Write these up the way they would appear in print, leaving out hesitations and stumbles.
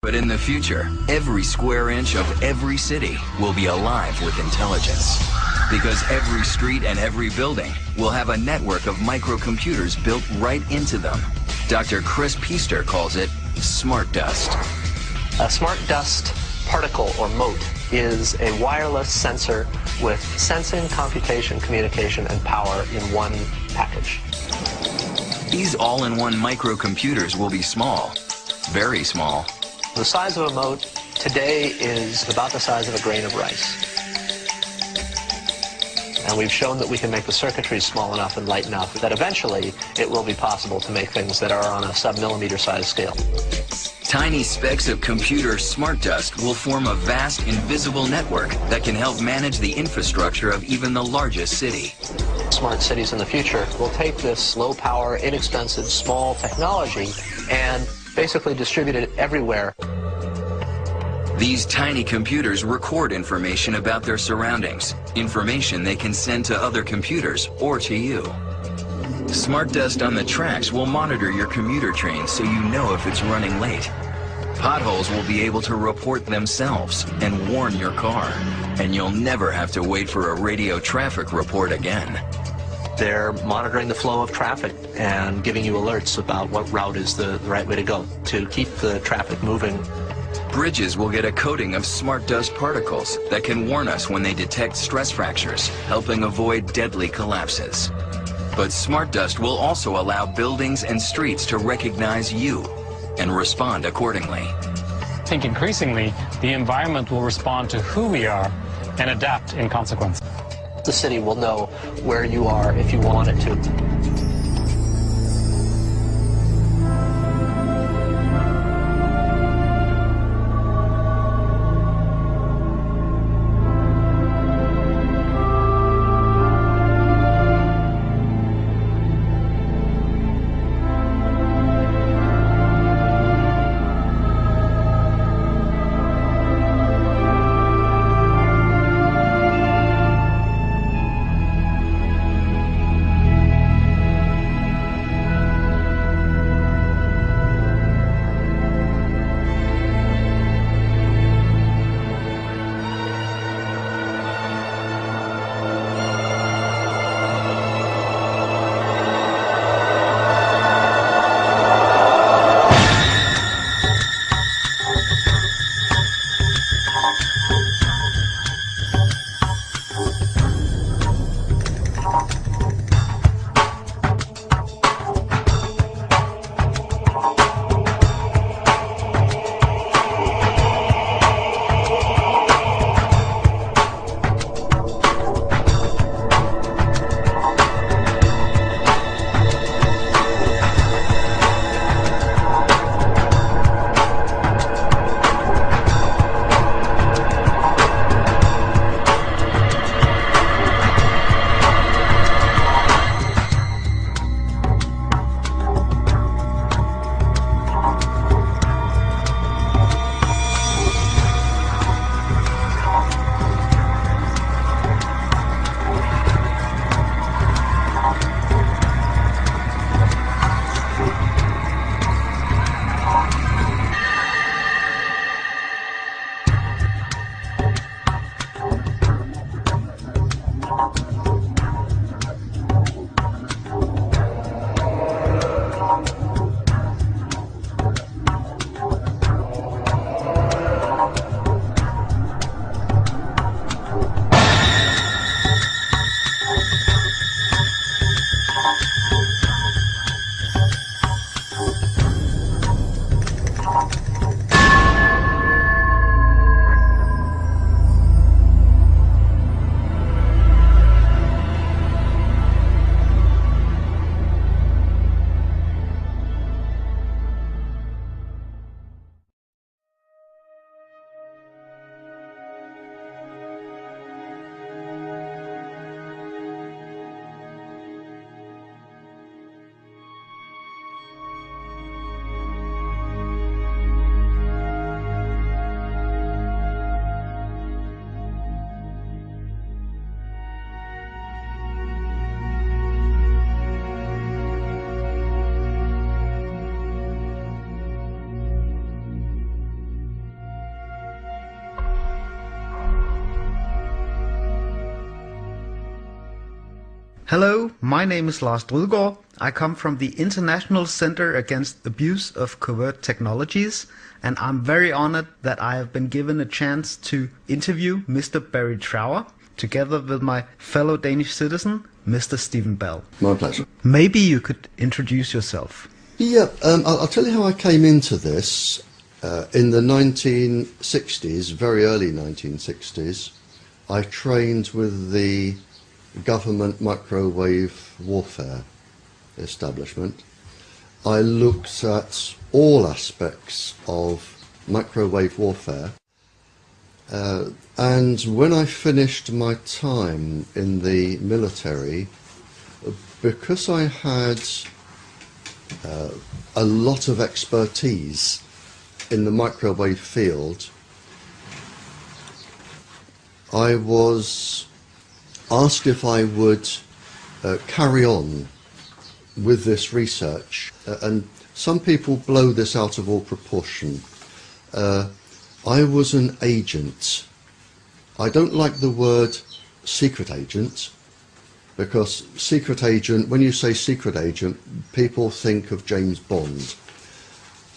But in the future, every square inch of every city will be alive with intelligence. Because every street and every building will have a network of microcomputers built right into them. Dr. Chris Piester calls it smart dust. A smart dust particle, or mote, is a wireless sensor with sensing, computation, communication, and power in one package. These all-in-one microcomputers will be small, very small. The size of a mote today is about the size of a grain of rice. And we've shown that we can make the circuitry small enough and light enough that eventually it will be possible to make things that are on a sub-millimeter size scale. Tiny specks of computer smart dust will form a vast invisible network that can help manage the infrastructure of even the largest city. Smart cities in the future will take this low-power, inexpensive, small technology and basically distribute it everywhere. These tiny computers record information about their surroundings, information they can send to other computers or to you. Smart dust on the tracks will monitor your commuter train so you know if it's running late. Potholes will be able to report themselves and warn your car, and you'll never have to wait for a radio traffic report again. They're monitoring the flow of traffic and giving you alerts about what route is the right way to go to keep the traffic moving. Bridges will get a coating of smart dust particles that can warn us when they detect stress fractures, helping avoid deadly collapses. But smart dust will also allow buildings and streets to recognize you and respond accordingly. I think increasingly the environment will respond to who we are and adapt in consequence. The city will know where you are if you want it to. Hello, my name is Lars Drudgaard. I come from the International Center Against Abuse of Covert Technologies, and I'm very honored that I have been given a chance to interview Mr. Barry Trower, together with my fellow Danish citizen, Mr. Stephen Bell. My pleasure. Maybe you could introduce yourself. Yeah, I'll tell you how I came into this. In the 1960s, very early 1960s, I trained with the government microwave warfare establishment. I looked at all aspects of microwave warfare, and when I finished my time in the military, because I had a lot of expertise in the microwave field, I was asked if I would carry on with this research, and some people blow this out of all proportion. I was an agent. I don't like the word secret agent, because secret agent, when you say secret agent, people think of James Bond,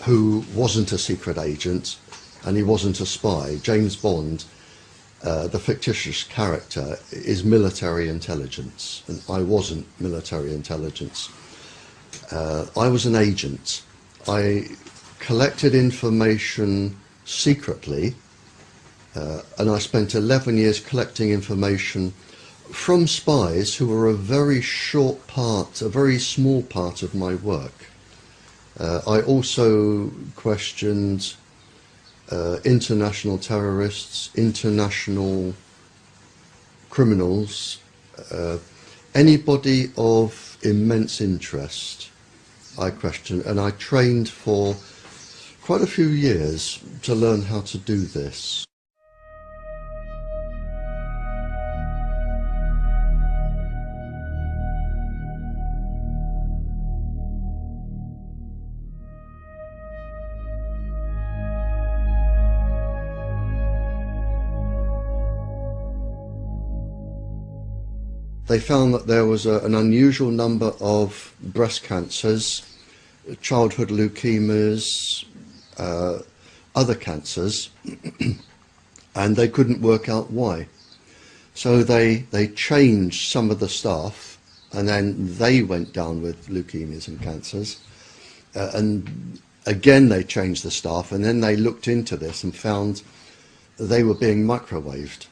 who wasn't a secret agent and he wasn't a spy. James Bond, the fictitious character, is military intelligence, and I wasn't military intelligence. I was an agent. I collected information secretly, and I spent 11 years collecting information from spies who were a very short part, a very small part of my work. I also questioned international terrorists, international criminals, anybody of immense interest I questioned, and I trained for quite a few years to learn how to do this. They found that there was an unusual number of breast cancers, childhood leukemias, other cancers, and they couldn't work out why. So they changed some of the staff, and then they went down with leukemias and cancers, and again they changed the staff, and then they looked into this and found they were being microwaved.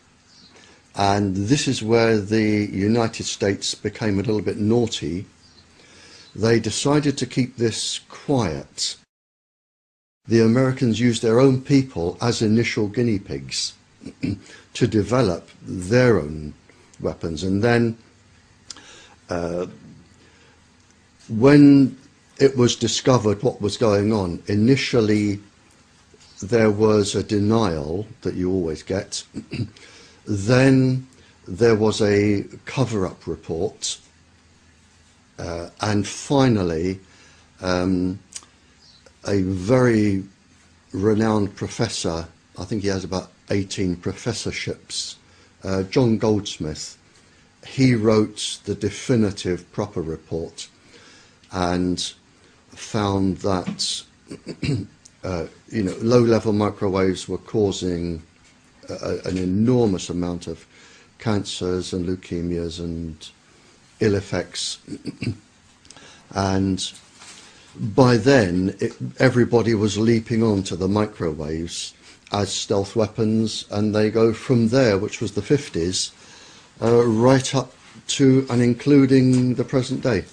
And this is where the United States became a little bit naughty. They decided to keep this quiet. The Americans used their own people as initial guinea pigs to develop their own weapons. And then when it was discovered what was going on, initially there was a denial that you always get. Then there was a cover-up report, and finally a very renowned professor, I think he has about 18 professorships, John Goldsmith, he wrote the definitive proper report and found that low-level microwaves were causing an enormous amount of cancers and leukemias and ill effects. And by then everybody was leaping onto the microwaves as stealth weapons, and they go from there, which was the 50s, right up to and including the present day.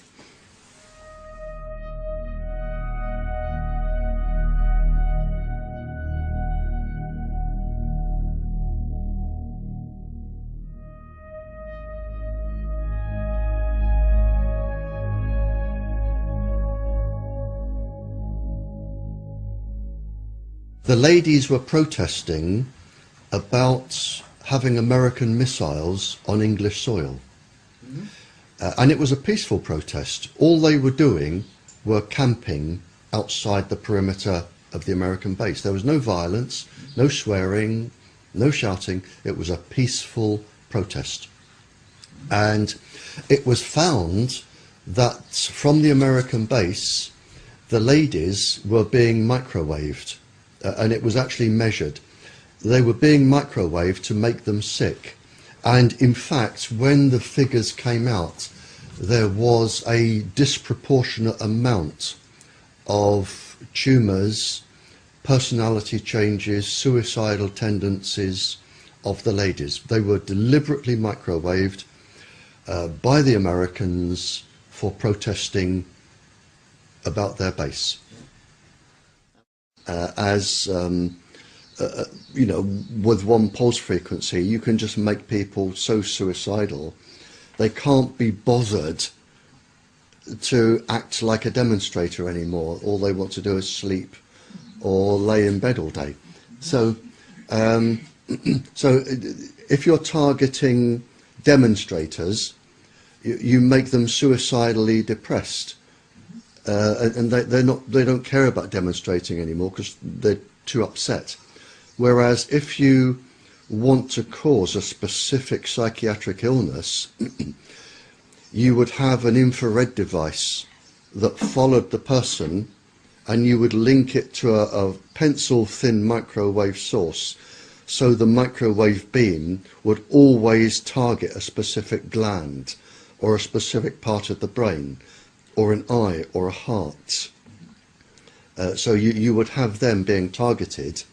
The ladies were protesting about having American missiles on English soil. Mm-hmm. And it was a peaceful protest. All they were doing were camping outside the perimeter of the American base. There was no violence, no swearing, no shouting. It was a peaceful protest. And it was found that from the American base, the ladies were being microwaved, and it was actually measured. They were being microwaved to make them sick. And in fact, when the figures came out, there was a disproportionate amount of tumours, personality changes, suicidal tendencies of the ladies. They were deliberately microwaved by the Americans for protesting about their base. You know, with one pulse frequency, you can just make people so suicidal, they can't be bothered to act like a demonstrator anymore. All they want to do is sleep or lay in bed all day. So, so if you're targeting demonstrators, you make them suicidally depressed, and they don't care about demonstrating anymore because they're too upset. Whereas if you want to cause a specific psychiatric illness, you would have an infrared device that followed the person, and you would link it to a pencil-thin microwave source, so the microwave beam would always target a specific gland or a specific part of the brain or an eye or a heart. So you would have them being targeted.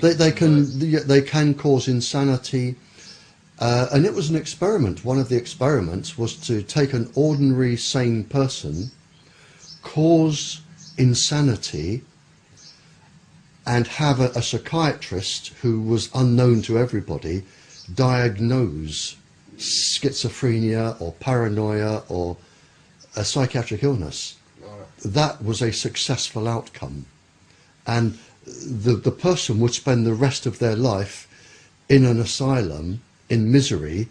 They can cause insanity, and it was an experiment. One of the experiments was to take an ordinary sane person, cause insanity, and have a psychiatrist who was unknown to everybody diagnose schizophrenia or paranoia or a psychiatric illness. That was a successful outcome, and the person would spend the rest of their life in an asylum in misery,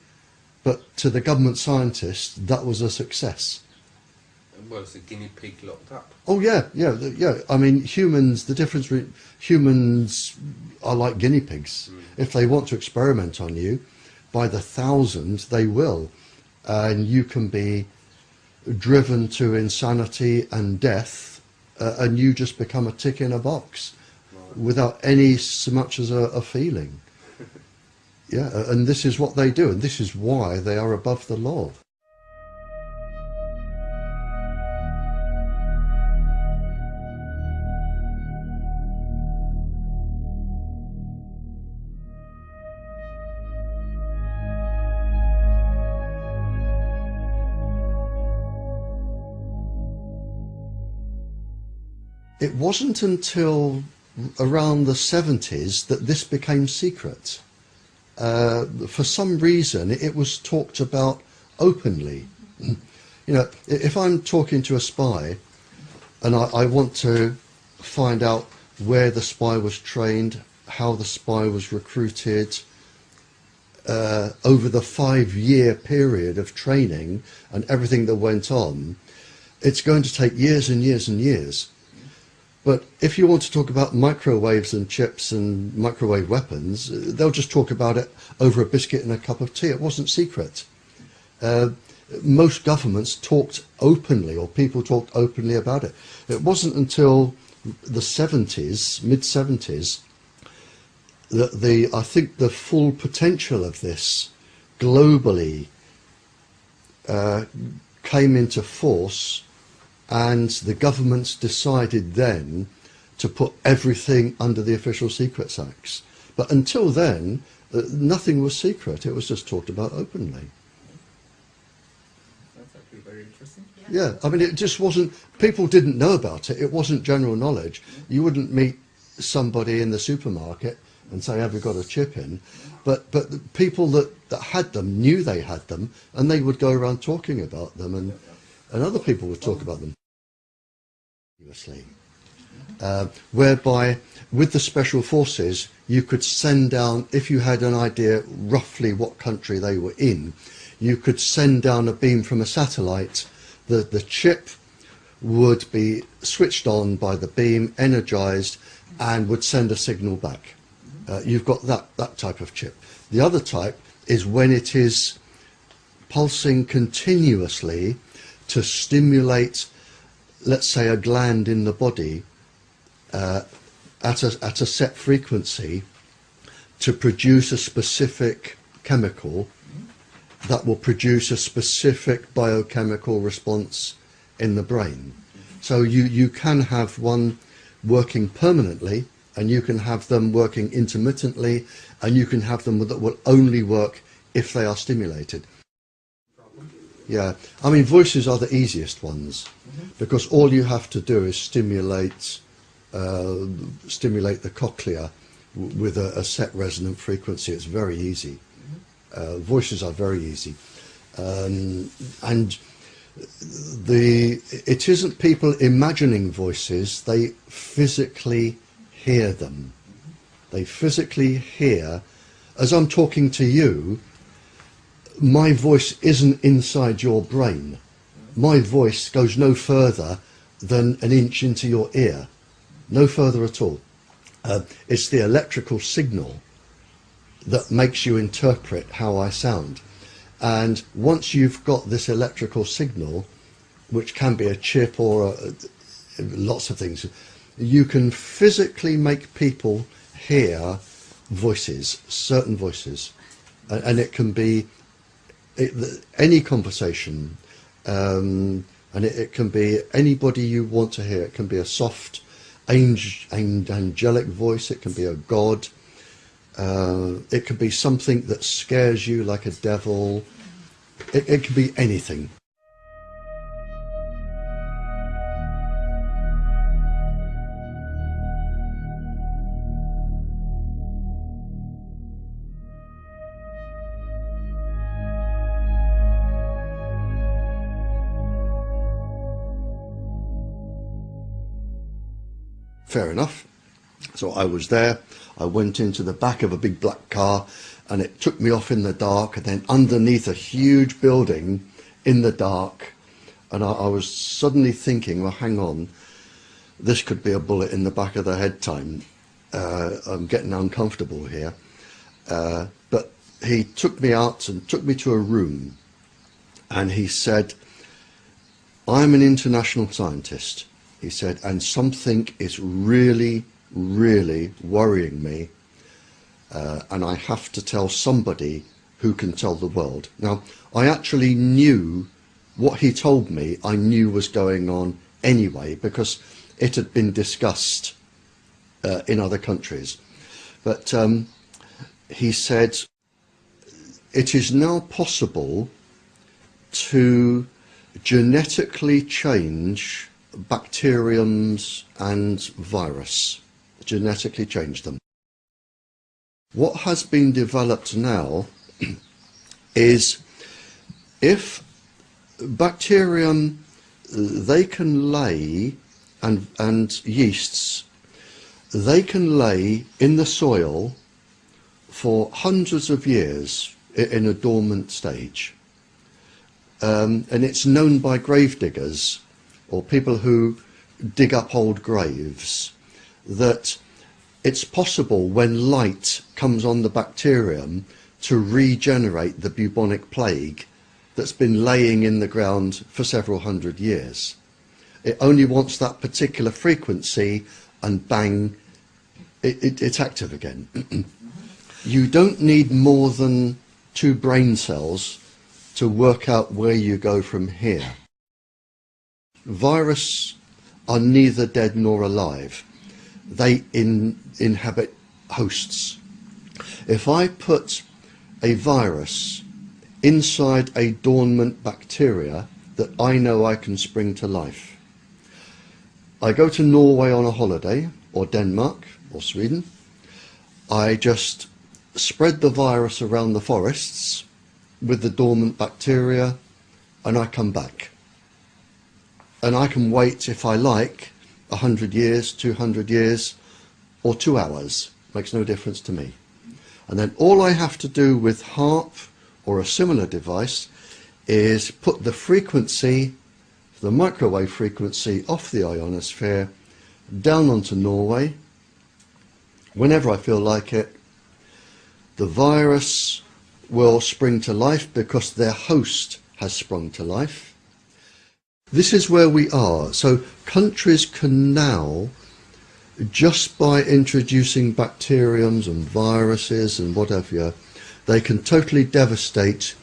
but to the government scientists that was a success. Was the guinea pig locked up? Oh yeah. I mean, humans, the difference between humans are like guinea pigs. If they want to experiment on you, by the thousands they will, and you can be driven to insanity and death, and you just become a tick in a box without any so much as a feeling. Yeah, and this is what they do, and this is why they are above the law. It wasn't until around the 70s that this became secret. For some reason, it was talked about openly. You know, if I'm talking to a spy and I want to find out where the spy was trained, how the spy was recruited, over the 5-year period of training and everything that went on, it's going to take years and years and years. But if you want to talk about microwaves and chips and microwave weapons, they'll just talk about it over a biscuit and a cup of tea. It wasn't secret. Most governments talked openly, or people talked openly about it. It wasn't until the 70s, mid-70s, that I think the full potential of this globally came into force, and the governments decided then to put everything under the Official Secrets Acts. But until then, nothing was secret. It was just talked about openly. That's actually very interesting. Yeah, I mean, it just wasn't, people didn't know about it. It wasn't general knowledge. You wouldn't meet somebody in the supermarket and say, have you got a chip in? But the people that had them knew they had them, and they would go around talking about them, and other people would talk about them. Whereby with the special forces you could send down, if you had an idea roughly what country they were in, you could send down a beam from a satellite. The chip would be switched on by the beam, energized, and would send a signal back. You've got that type of chip. The other type is when it is pulsing continuously to stimulate, let's say, a gland in the body at a set frequency to produce a specific chemical that will produce a specific biochemical response in the brain. So you can have one working permanently, and you can have them working intermittently, and you can have them that will only work if they are stimulated. Yeah, I mean, voices are the easiest ones, because all you have to do is stimulate the cochlea with a set resonant frequency. It's very easy. Voices are very easy, and it isn't people imagining voices. They physically hear them. They physically hear, as I'm talking to you, my voice isn't inside your brain. My voice goes no further than an inch into your ear, no further at all. It's the electrical signal that makes you interpret how I sound. And once you've got this electrical signal, which can be a chip or lots of things, you can physically make people hear voices, certain voices, and it can be any conversation, and it can be anybody you want to hear. It can be a soft, angelic voice. It can be a god. It could be something that scares you, like a devil. It could be anything. Fair enough. So I was there. I went into the back of a big black car, and it took me off in the dark, and then underneath a huge building in the dark. And I was suddenly thinking, well, hang on, this could be a bullet in the back of the head time. I'm getting uncomfortable here. But he took me out and took me to a room, and he said, I'm an international scientist, he said, and something is really worrying me, and I have to tell somebody who can tell the world. Now, I actually knew what he told me, I knew was going on anyway, because it had been discussed in other countries. But he said, it is now possible to genetically change bacteriums and virus, genetically change them. What has been developed now is, if bacterium, they can lay, and yeasts, they can lay in the soil for hundreds of years in a dormant stage, and it's known by grave diggers or people who dig up old graves, that it's possible when light comes on the bacterium to regenerate the bubonic plague that's been laying in the ground for several hundred years. It only wants that particular frequency, and bang, it's active again. You don't need more than 2 brain cells to work out where you go from here. Viruses are neither dead nor alive. They inhabit hosts. If I put a virus inside a dormant bacteria that I know I can spring to life, I go to Norway on a holiday, or Denmark, or Sweden, I just spread the virus around the forests with the dormant bacteria, and I come back. And I can wait, if I like, 100 years, 200 years, or 2 hours. Makes no difference to me. And then all I have to do with HAARP or a similar device is put the frequency, the microwave frequency, off the ionosphere, down onto Norway. Whenever I feel like it, the virus will spring to life because their host has sprung to life. This is where we are. So countries can now, just by introducing bacteriums and viruses and whatever, they can totally devastate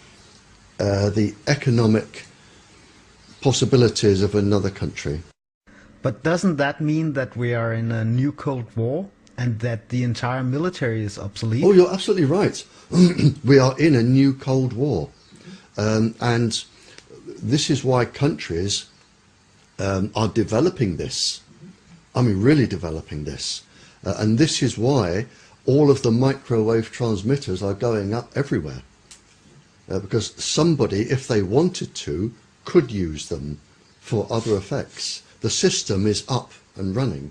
the economic possibilities of another country. But doesn't that mean that we are in a new Cold War and that the entire military is obsolete? Oh, you're absolutely right. We are in a new Cold War. And this is why countries are developing this. I mean, really developing this. And this is why all of the microwave transmitters are going up everywhere. Because somebody, if they wanted to, could use them for other effects. The system is up and running.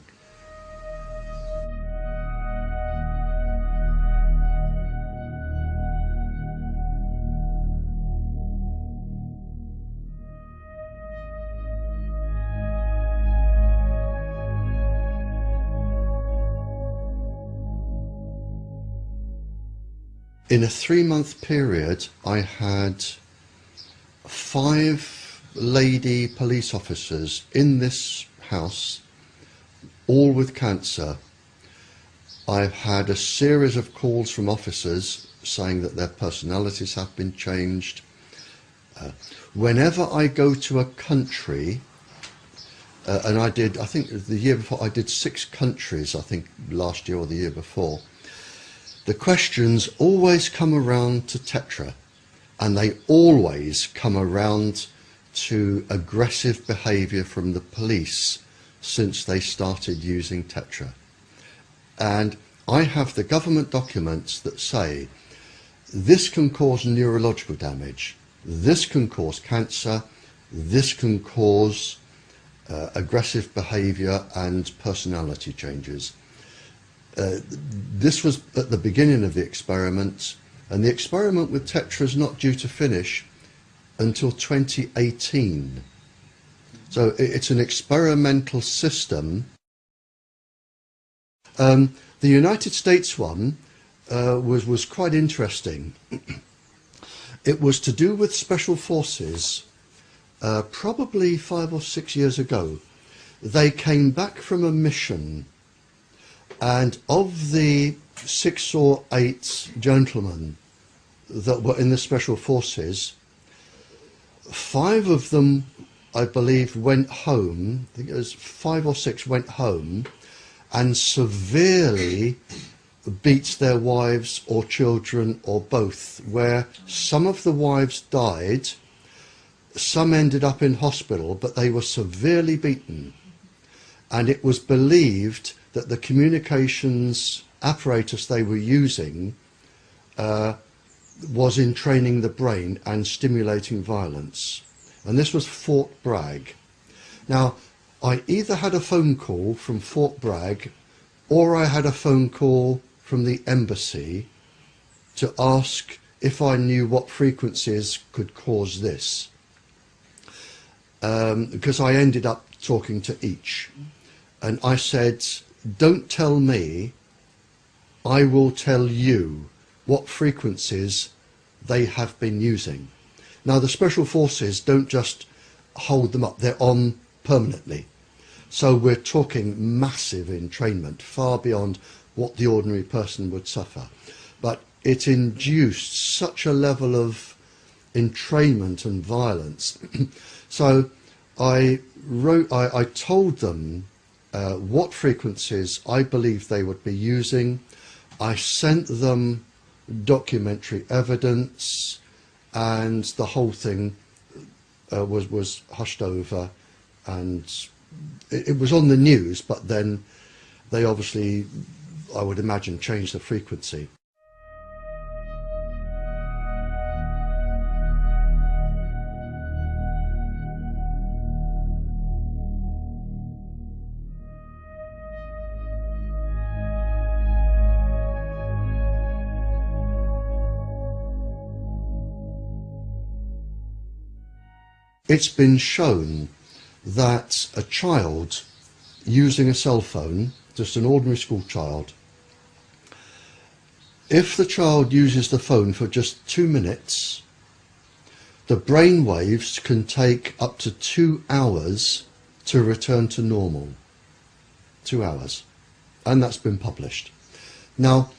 In a 3-month period, I had 5 lady police officers in this house, all with cancer. I've had a series of calls from officers saying that their personalities have been changed. Whenever I go to a country, and I think the year before, I did 6 countries, I think last year or the year before. The questions always come around to Tetra, and they always come around to aggressive behaviour from the police since they started using Tetra. And I have the government documents that say this can cause neurological damage, this can cause cancer, this can cause aggressive behaviour and personality changes. This was at the beginning of the experiment, and the experiment with Tetra is not due to finish until 2018. So it's an experimental system. The United States one was quite interesting. It was to do with special forces, probably 5 or 6 years ago. They came back from a mission, and of the 6 or 8 gentlemen that were in the special forces, 5 of them, I believe, went home. I think it was 5 or 6 went home and severely beat their wives or children or both, where some of the wives died, some ended up in hospital, but they were severely beaten. And it was believed that the communications apparatus they were using was in training the brain and stimulating violence. And this was Fort Bragg. Now, I either had a phone call from Fort Bragg or I had a phone call from the embassy to ask if I knew what frequencies could cause this. Because I ended up talking to each. And I said, don't tell me, I will tell you what frequencies they have been using. Now, the special forces don't just hold them up, they're on permanently. So we're talking massive entrainment, far beyond what the ordinary person would suffer. But it induced such a level of entrainment and violence. So I told them what frequencies I believed they would be using. I sent them documentary evidence, and the whole thing was hushed over, and it was on the news, but then they obviously, I would imagine, changed the frequency. It's been shown that a child using a cell phone, just an ordinary school child, If the child uses the phone for just 2 minutes, the brain waves can take up to 2 hours to return to normal. 2 hours. And that's been published. Now,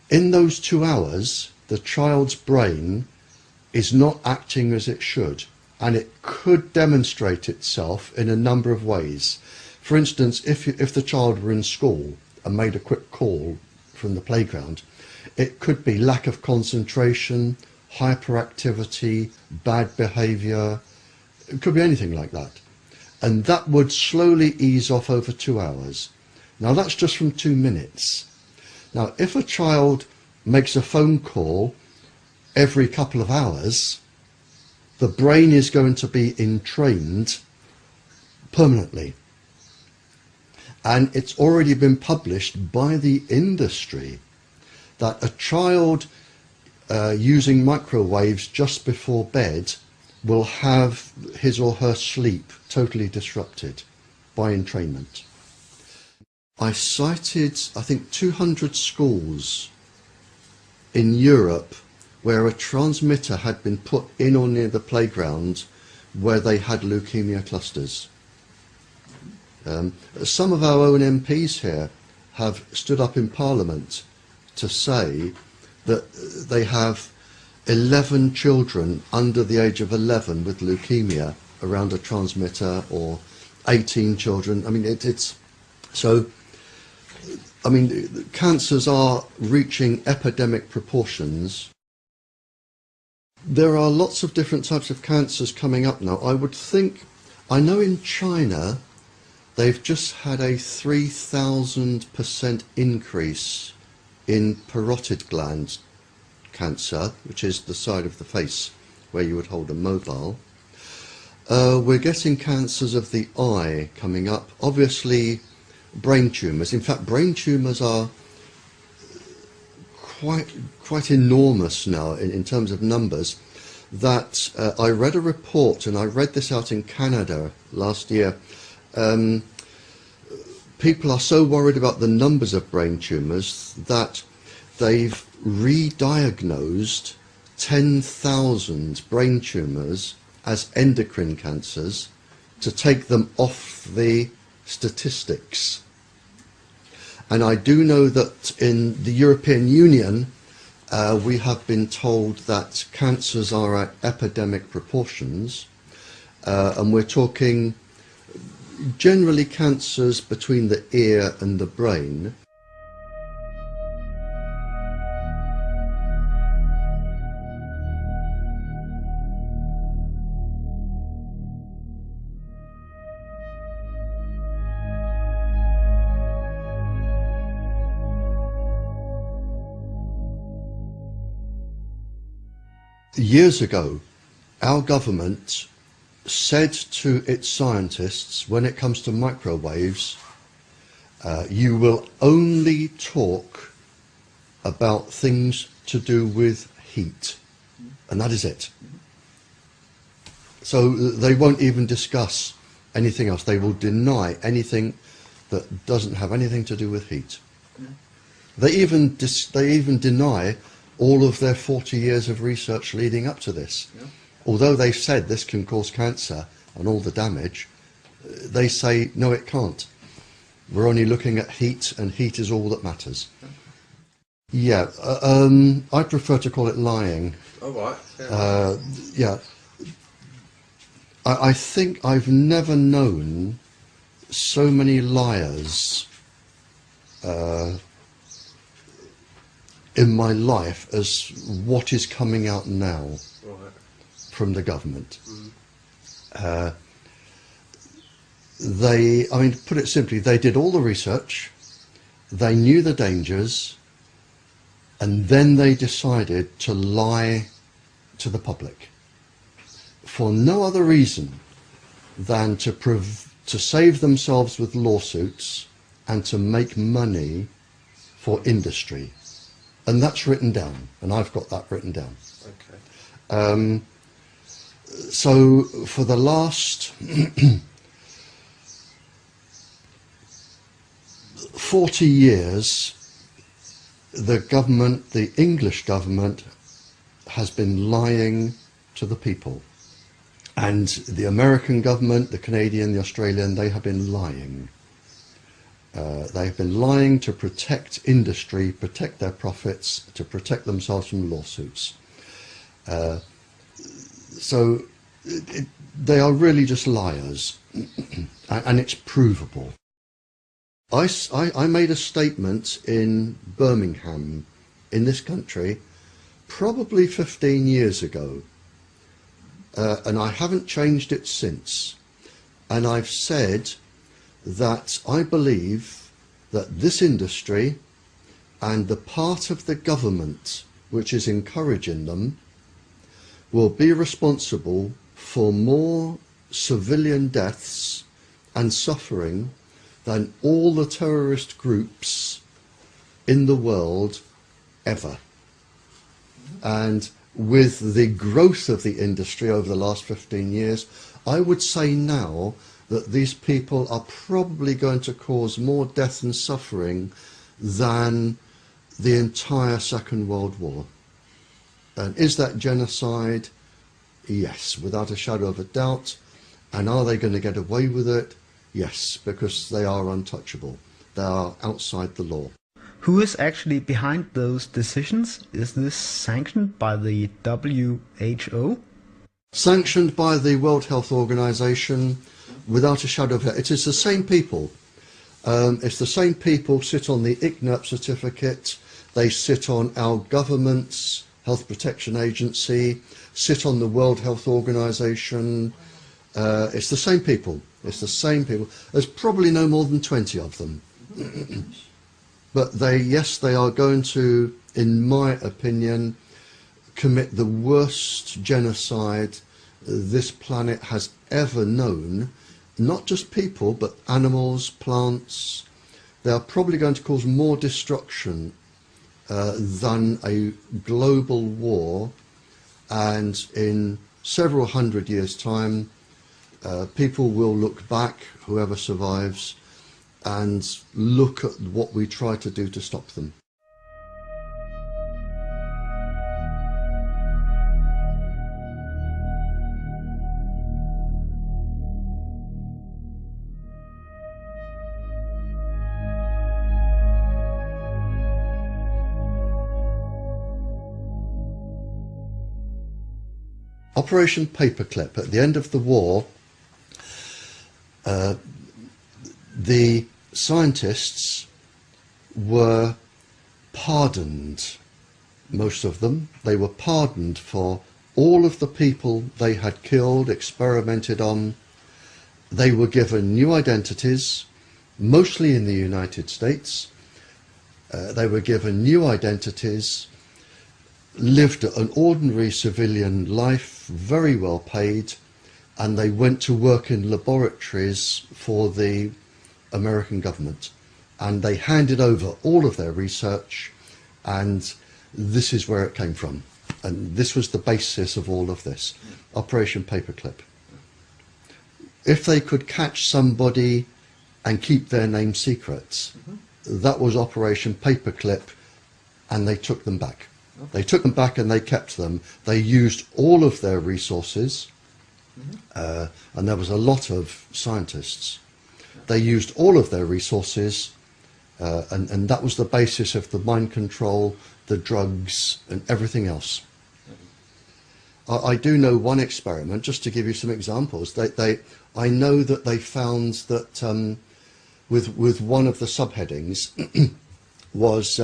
in those 2 hours, the child's brain is not acting as it should, and it could demonstrate itself in a number of ways. For instance, if the child were in school and made a quick call from the playground, it could be lack of concentration, hyperactivity, bad behaviour. It could be anything like that. And that would slowly ease off over 2 hours. Now that's just from 2 minutes. Now if a child makes a phone call every couple of hours, the brain is going to be entrained permanently. And it's already been published by the industry that a child using microwaves just before bed will have his or her sleep totally disrupted by entrainment. I cited, I think, 200 schools in Europe where a transmitter had been put in or near the playground where they had leukemia clusters. Some of our own MPs here have stood up in Parliament to say that they have 11 children under the age of 11 with leukemia around a transmitter, or 18 children. I mean, cancers are reaching epidemic proportions. There are lots of different types of cancers coming up now. I know in China they've just had a 3,000% increase in parotid gland cancer, which is the side of the face where you would hold a mobile. We're getting cancers of the eye coming up. Obviously, brain tumours. In fact, brain tumours are quite enormous now in terms of numbers. That I read a report, and I read this out in Canada last year. People are so worried about the numbers of brain tumours that they've re-diagnosed 10,000 brain tumours as endocrine cancers to take them off the statistics. And I do know that in the European Union we have been told that cancers are at epidemic proportions, and we're talking generally cancers between the ear and the brain. Years ago, our government said to its scientists, when it comes to microwaves, you will only talk about things to do with heat, and that is it. So they won't even discuss anything else. They will deny anything that doesn't have anything to do with heat. They even deny all of their 40 years of research leading up to this. Yeah. Although they've said this can cause cancer and all the damage, they say, no, it can't. We're only looking at heat, and heat is all that matters. Yeah, I prefer to call it lying. Oh, right. Yeah. I think I've never known so many liars in my life as what is coming out now from the government. I mean, to put it simply, they did all the research, they knew the dangers, and then they decided to lie to the public for no other reason than to save themselves with lawsuits and to make money for industry. And that's written down, and I've got that written down. Okay. So for the last 40 years, the government, the English government, has been lying to the people. And the American government, the Canadian, the Australian, they have been lying. They have been lying to protect industry, protect their profits, to protect themselves from lawsuits. So they are really just liars, and it's provable. I made a statement in Birmingham, in this country, probably 15 years ago, and I haven't changed it since. And I've said that I believe that this industry and the part of the government which is encouraging them will be responsible for more civilian deaths and suffering than all the terrorist groups in the world ever. And with the growth of the industry over the last 15 years, I would say now that these people are probably going to cause more death and suffering than the entire Second World War. And is that genocide? Yes, without a shadow of a doubt. And are they going to get away with it? Yes, because they are untouchable. They are outside the law. Who is actually behind those decisions? Is this sanctioned by the WHO? Sanctioned by the World Health Organization, without a shadow of a doubt. It is the same people. It's the same people sit on the ICNIRP certificate. They sit on our government's Health Protection Agency, sit on the World Health Organization. It's the same people. It's the same people. There's probably no more than 20 of them. But yes, they are going to, in my opinion, commit the worst genocide this planet has ever known. Not just people, but animals, plants. They are probably going to cause more destruction than a global war. And in several hundred years' time, people will look back, whoever survives, and look at what we try to do to stop them. Operation Paperclip. At the end of the war, the scientists were pardoned, most of them. They were pardoned for all of the people they had killed, experimented on. They were given new identities, mostly in the United States. They were given new identities, lived an ordinary civilian life, very well paid, and they went to work in laboratories for the American government. And they handed over all of their research, and this is where it came from. And this was the basis of all of this, Operation Paperclip. If they could catch somebody and keep their name secret, that was Operation Paperclip, and they took them back. They took them back and they kept them. They used all of their resources, and there was a lot of scientists. They used all of their resources, and that was the basis of the mind control, the drugs, and everything else. I do know one experiment, just to give you some examples. I know that they found that with one of the subheadings was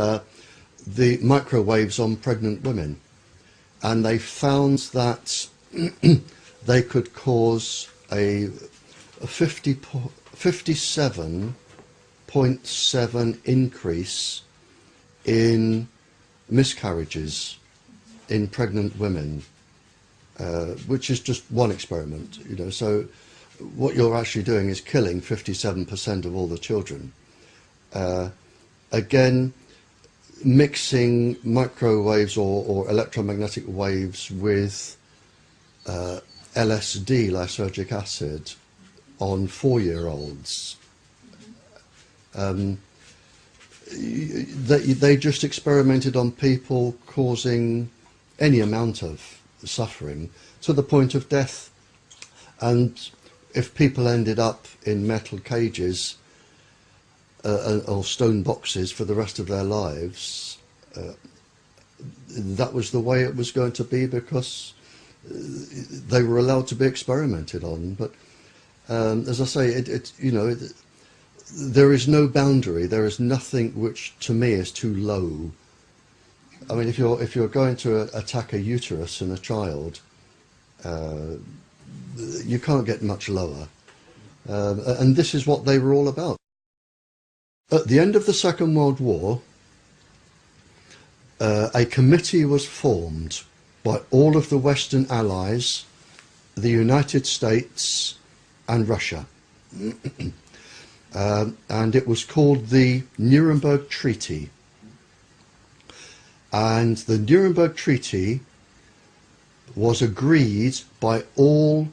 the microwaves on pregnant women, and they found that they could cause a 57.7 increase in miscarriages in pregnant women, which is just one experiment, you know. So what you're actually doing is killing 57% of all the children. Again, mixing microwaves or electromagnetic waves with LSD, lysergic acid, on 4-year-olds. they just experimented on people, causing any amount of suffering to the point of death. And if people ended up in metal cages or stone boxes for the rest of their lives, that was the way it was going to be, because they were allowed to be experimented on. But as I say, there is no boundary. There is nothing which, to me, is too low. I mean, if you're going to attack a uterus in a child, you can't get much lower. And this is what they were all about. At the end of the Second World War, a committee was formed by all of the Western Allies, the United States and Russia. And it was called the Nuremberg Treaty. And the Nuremberg Treaty was agreed by all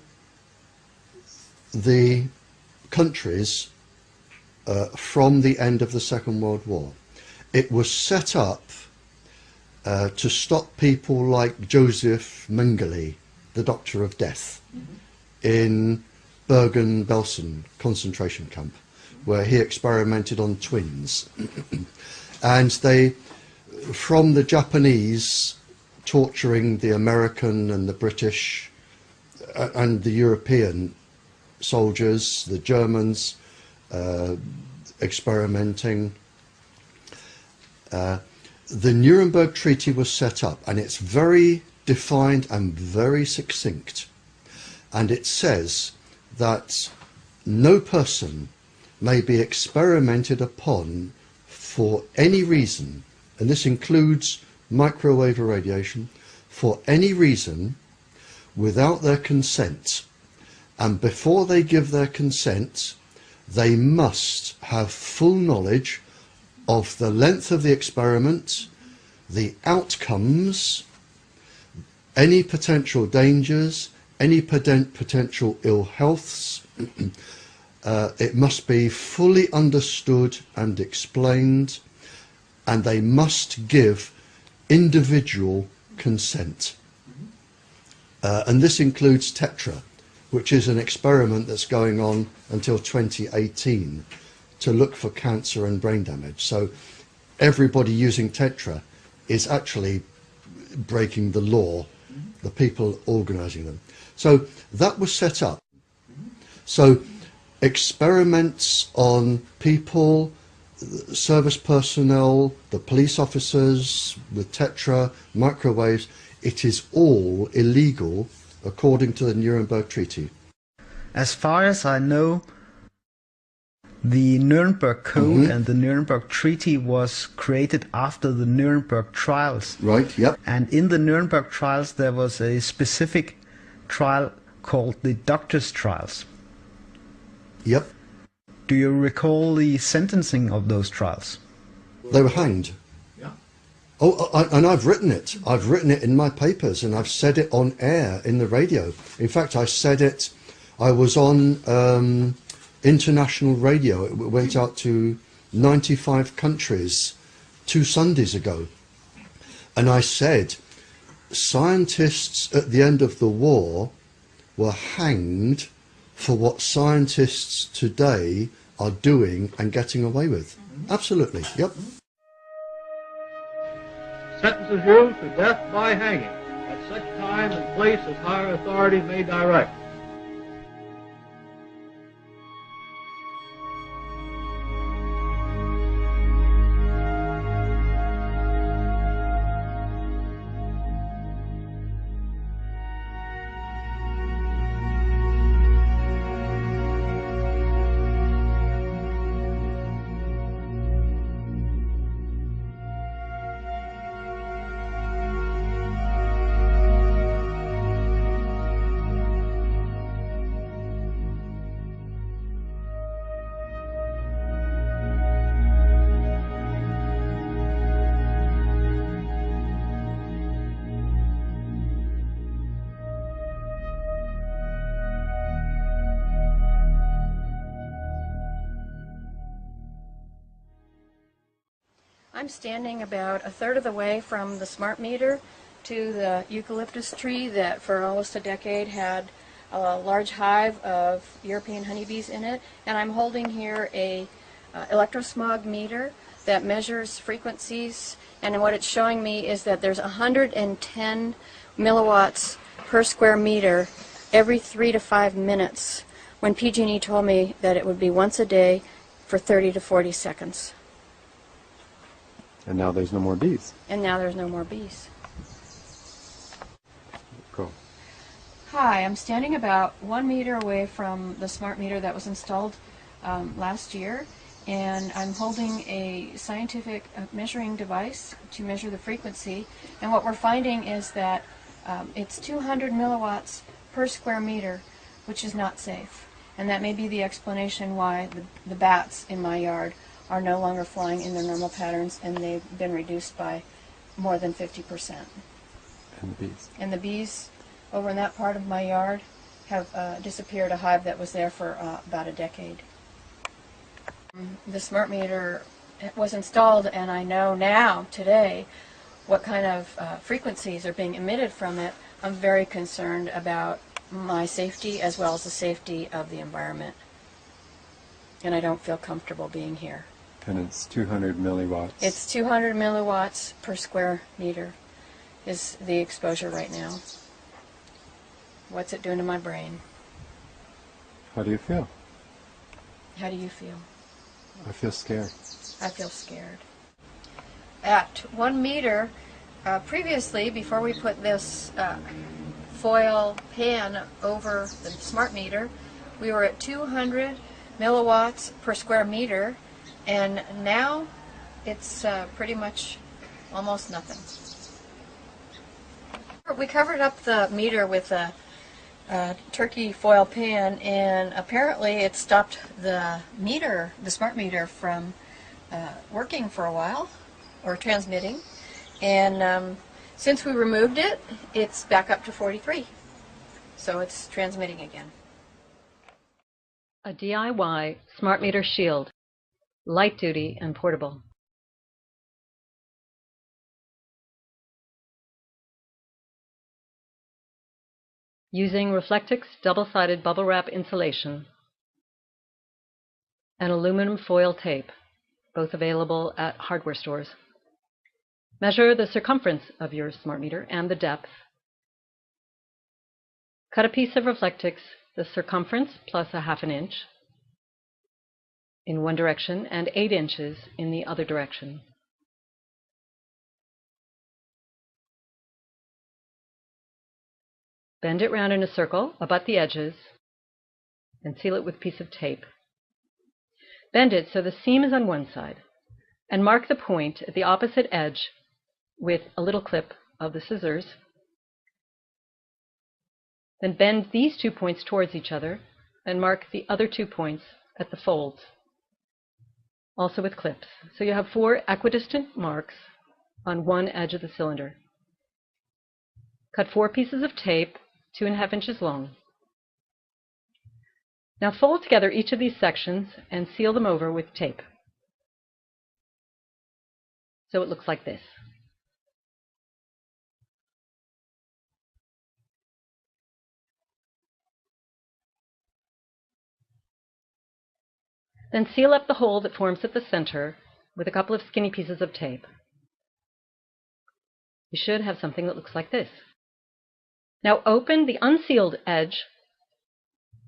the countries from the end of the Second World War. It was set up to stop people like Joseph Mengele, the Doctor of Death, in Bergen-Belsen concentration camp, where he experimented on twins. And they, from the Japanese torturing the American and the British and the European soldiers, the Germans experimenting, the Nuremberg Treaty was set up, and it's very defined and very succinct. And it says that no person may be experimented upon for any reason, and this includes microwave irradiation, for any reason without their consent. And before they give their consent, they must have full knowledge of the length of the experiment, the outcomes, any potential dangers, any potential ill healths. It must be fully understood and explained, and they must give individual consent. And this includes Tetra, which is an experiment that's going on until 2018 to look for cancer and brain damage. So everybody using Tetra is actually breaking the law, the people organising them. So that was set up. So experiments on people, service personnel, the police officers with Tetra, microwaves, it is all illegal according to the Nuremberg Treaty. As far as I know, the Nuremberg Code and the Nuremberg Treaty was created after the Nuremberg trials. Right, yep. And in the Nuremberg trials there was a specific trial called the doctors' trials. Yep. Do you recall the sentencing of those trials? They were hanged. Yeah. Oh, and I've written it. I've written it in my papers, and I've said it on air in the radio. In fact, I said it, I was on international radio. It went out to 95 countries 2 Sundays ago. And I said, scientists at the end of the war were hanged for what scientists today are doing and getting away with. Absolutely, yep. Sentences you to death by hanging at such time and place as higher authority may direct. I'm standing about a third of the way from the smart meter to the eucalyptus tree that for almost a decade had a large hive of European honeybees in it, and I'm holding here a electrosmog meter that measures frequencies, and what it's showing me is that there's 110 milliwatts per square meter every 3 to 5 minutes, when PG&E told me that it would be once a day for 30 to 40 seconds. And now there's no more bees. And now there's no more bees. Cool. Hi, I'm standing about 1 meter away from the smart meter that was installed last year, and I'm holding a scientific measuring device to measure the frequency, and what we're finding is that it's 200 milliwatts per square meter, which is not safe, and that may be the explanation why the bats in my yard are no longer flying in their normal patterns, and they've been reduced by more than 50%. And the bees. And the bees over in that part of my yard have disappeared, a hive that was there for about a decade. The smart meter was installed, and I know now, today, what kind of frequencies are being emitted from it. I'm very concerned about my safety as well as the safety of the environment. And I don't feel comfortable being here. And it's 200 milliwatts. It's 200 milliwatts per square meter is the exposure right now. What's it doing to my brain? How do you feel? How do you feel? I feel scared. I feel scared. At 1 meter, previously, before we put this foil pan over the smart meter, we were at 200 milliwatts per square meter, and now it's pretty much almost nothing. We covered up the meter with a turkey foil pan, and apparently it stopped the meter, the smart meter, from working for a while, or transmitting, and since we removed it, it's back up to 43, so it's transmitting again. A DIY smart meter shield, light duty and portable. Using Reflectix double-sided bubble wrap insulation and aluminum foil tape, both available at hardware stores. Measure the circumference of your smart meter and the depth. Cut a piece of Reflectix, the circumference plus a ½ inch in one direction and 8 inches in the other direction. Bend it round in a circle, abut the edges, and seal it with a piece of tape. Bend it so the seam is on one side, and mark the point at the opposite edge with a little clip of the scissors. Then bend these 2 points towards each other, and mark the other 2 points at the folds, also with clips. So you have 4 equidistant marks on one edge of the cylinder. Cut 4 pieces of tape 2½ inches long. Now fold together each of these sections and seal them over with tape. So it looks like this. Then seal up the hole that forms at the center with a couple of skinny pieces of tape. You should have something that looks like this. Now open the unsealed edge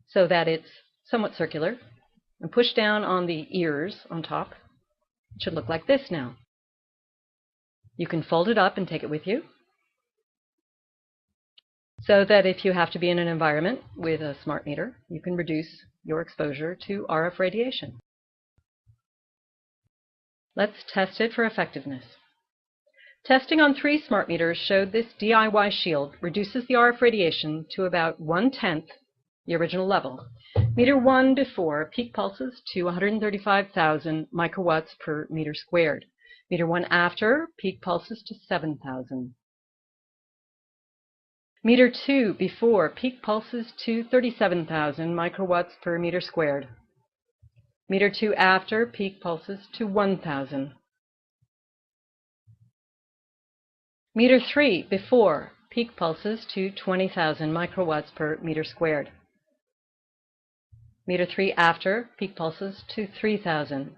so that it's somewhat circular, and push down on the ears on top. It should look like this now. You can fold it up and take it with you, so that if you have to be in an environment with a smart meter, you can reduce your exposure to RF radiation. Let's test it for effectiveness. Testing on 3 smart meters showed this DIY shield reduces the RF radiation to about 1/10 the original level. Meter 1 before, peak pulses to 135,000 microwatts per meter squared. Meter 1 after, peak pulses to 7,000. Meter 2 before, peak pulses to 37,000 microwatts per meter squared. Meter 2 after, peak pulses to 1,000. Meter 3 before, peak pulses to 20,000 microwatts per meter squared. Meter 3 after, peak pulses to 3,000.